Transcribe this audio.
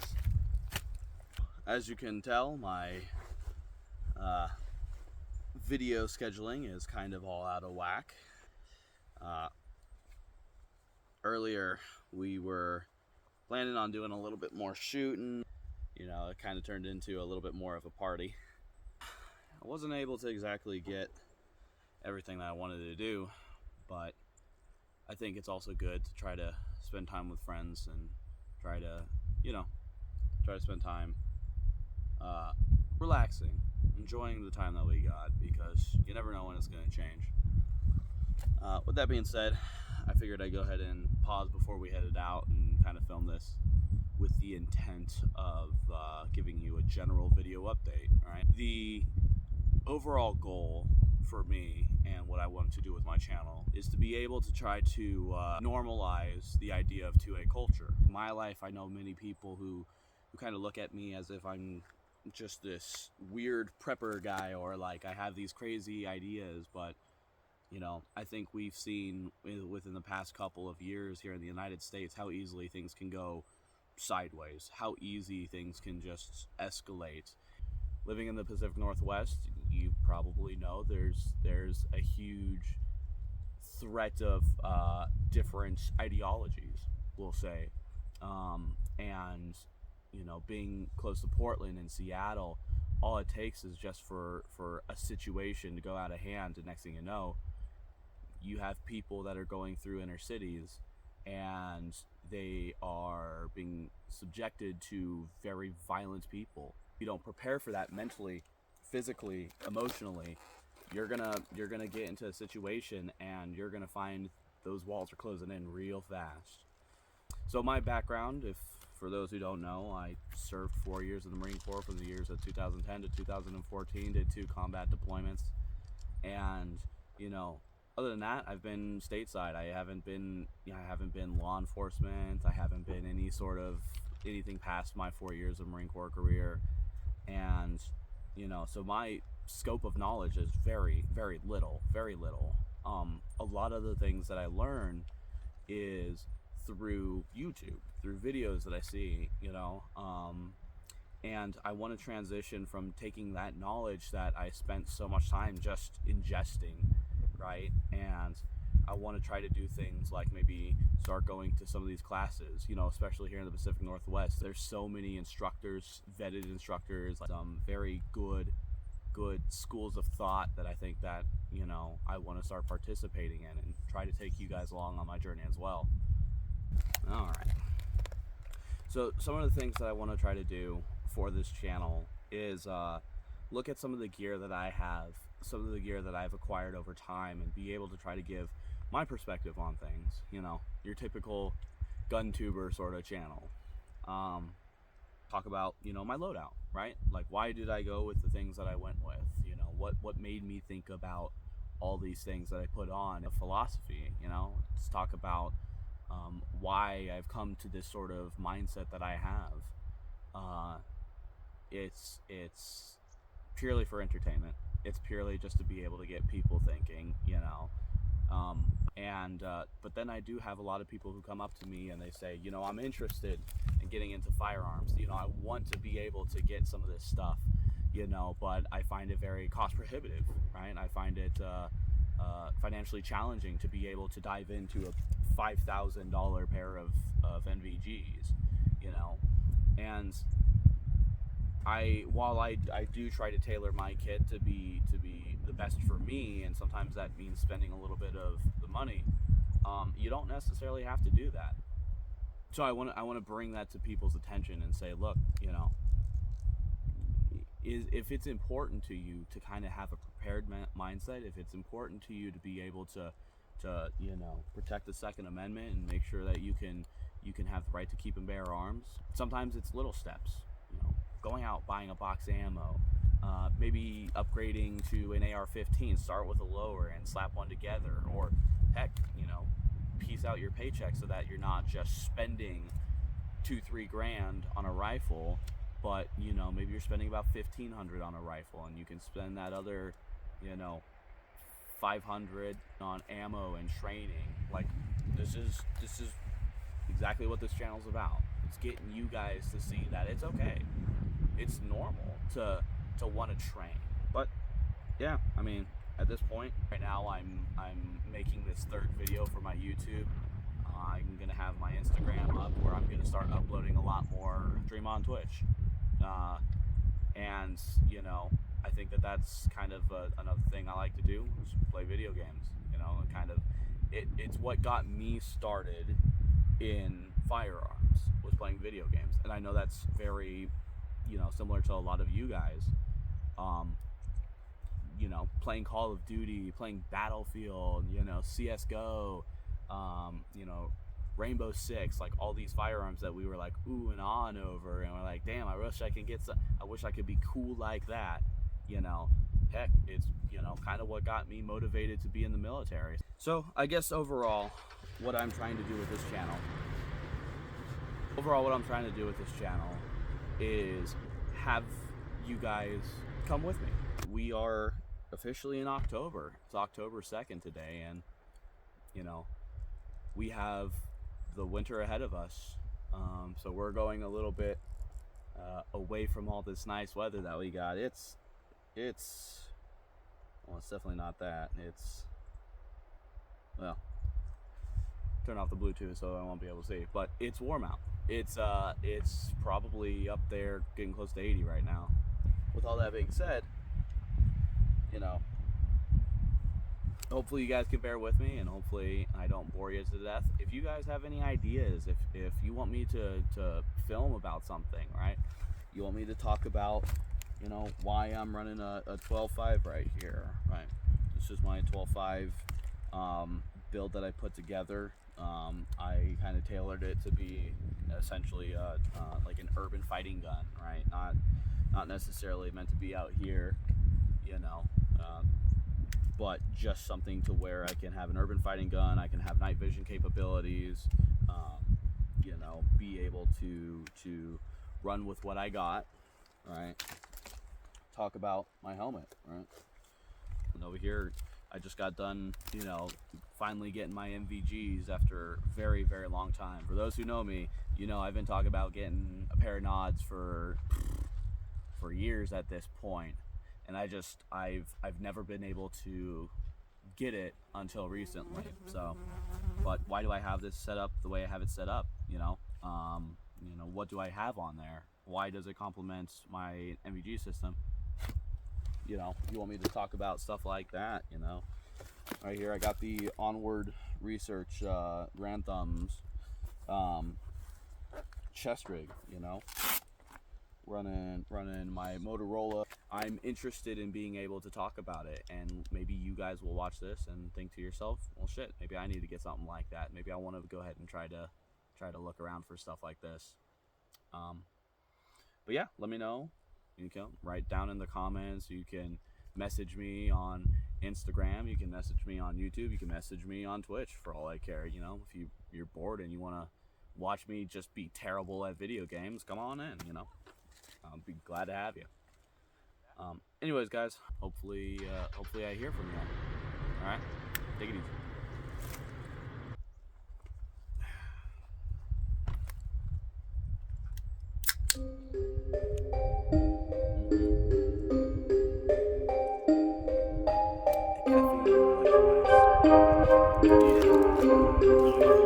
this. As you can tell, my video scheduling is kind of all out of whack. Earlier we were planning on doing a little bit more shooting. You know, it kind of turned into a little bit more of a party. I wasn't able to exactly get everything that I wanted to do, but I think it's also good to try to spend time with friends and try to spend time relaxing, enjoying the time that we got, because you never know when it's going to change. With that being said, I figured I'd go ahead and pause before we headed out and kind of film this with the intent of giving you a general video update. Right? The overall goal for me and what I want to do with my channel is to be able to try to normalize the idea of 2A culture. In my life, I know many people who kind of look at me as if I'm just this weird prepper guy, or like I have these crazy ideas, but you know, I think we've seen within the past couple of years here in the United States how easily things can go sideways, how easy things can just escalate. Living in the Pacific Northwest, you probably know there's a huge threat of different ideologies, we'll say, and you know, being close to Portland and Seattle, all it takes is just for a situation to go out of hand, and next thing you know, you have people that are going through inner cities and they are being subjected to very violent people. If you don't prepare for that mentally, physically, emotionally, you're gonna get into a situation and you're gonna find those walls are closing in real fast. So my background, for those who don't know, I served 4 years in the Marine Corps from the years of 2010 to 2014, did 2 combat deployments, and you know, other than that, I've been stateside. I haven't been law enforcement. I haven't been anything past my 4 years of Marine Corps career, and you know, so my scope of knowledge is very, very little. A lot of the things that I learn is through YouTube, through videos that I see, you know, and I want to transition from taking that knowledge that I spent so much time just ingesting, right? And I want to try to do things like maybe start going to some of these classes, you know, especially here in the Pacific Northwest. There's so many instructors, vetted instructors, some very good schools of thought that I think that, you know, I want to start participating in and try to take you guys along on my journey as well. All right. So some of the things that I want to try to do for this channel is look at some of the gear that I have, some of the gear that I've acquired over time, and be able to try to give my perspective on things. You know, your typical gun tuber sort of channel. Talk about, you know, my loadout, right? Like, why did I go with the things that I went with? You know, what made me think about all these things that I put on? A philosophy, you know. Let's talk about why I've come to this sort of mindset that I have. It's purely for entertainment. It's purely just to be able to get people thinking, you know. But then I do have a lot of people who come up to me and they say, you know, I'm interested in getting into firearms. You know, I want to be able to get some of this stuff, you know, but I find it very cost prohibitive, right? I find it financially challenging to be able to dive into a $5,000 pair of NVGs, you know. And while I do try to tailor my kit to be the best for me, and sometimes that means spending a little bit of the money, you don't necessarily have to do that. So I want to bring that to people's attention and say, look, you know, if it's important to you to kind of have a prepared mindset, if it's important to you to be able to you know, protect the Second Amendment and make sure that you can have the right to keep and bear arms, sometimes it's little steps, you know, going out, buying a box of ammo, maybe upgrading to an AR-15, start with a lower and slap one together, or heck, you know, piece out your paycheck so that you're not just spending $2-3 grand on a rifle, but you know, maybe you're spending about $1,500 on a rifle, and you can spend that other, you know, $500 on ammo and training. Like, this is exactly what this channel's about. it's getting you guys to see that it's okay. It's normal to want to train. But yeah, I mean, at this point, right now I'm making this third video for my YouTube. I'm gonna have my Instagram up, where I'm gonna start uploading a lot more, stream on Twitch, and you know, I think that that's kind of another thing I like to do, is play video games. You know, and kind of it's what got me started in firearms, was playing video games. And I know that's very, you know, similar to a lot of you guys. You know, playing Call of Duty, playing Battlefield, you know, CSGO, you know, Rainbow Six, like all these firearms that we were like ooh and on over, and we're like, damn, I wish I can get some, I wish I could be cool like that, you know. Heck, it's, you know, kind of what got me motivated to be in the military. So I guess overall, what I'm trying to do with this channel, is have you guys come with me. We are officially in October. It's October 2nd today, and you know, we have the winter ahead of us. So we're going a little bit away from all this nice weather that we got. It's well, it's definitely not that. It's, well, turn off the Bluetooth so I won't be able to see, but it's warm out. It's probably up there getting close to 80 right now. With all that being said, you know, hopefully you guys can bear with me, and hopefully I don't bore you to death. If you guys have any ideas, if you want me to film about something, right? You want me to talk about, you know, why I'm running a 12.5 right here, right? This is my 12.5 build that I put together. I kind of tailored it to be essentially like an urban fighting gun, right? Not necessarily meant to be out here, you know, but just something to where I can have an urban fighting gun, I can have night vision capabilities, you know, be able to run with what I got, right? Talk about my helmet, right? And over here, I just got done, you know, finally getting my MVGs after a very, very long time. For those who know me, you know I've been talking about getting a pair of nods for years at this point, and I've never been able to get it until recently. So, but why do I have this set up the way I have it set up? You know, what do I have on there? Why does it complement my MVG system? You know, you want me to talk about stuff like that, you know. Right here I got the Onward Research Granthams chest rig, you know, running my Motorola. I'm interested in being able to talk about it, and maybe you guys will watch this and think to yourself, well shit, maybe I need to get something like that. Maybe I want to go ahead and try to look around for stuff like this. But yeah, let me know. You can write down in the comments. You can message me on Instagram. You can message me on YouTube. You can message me on Twitch, for all I care. You know, if you're bored and you want to watch me just be terrible at video games, come on in, you know. I'll be glad to have you. Anyways, guys, hopefully I hear from you. All right, take it easy. Caffeine, electrolytes.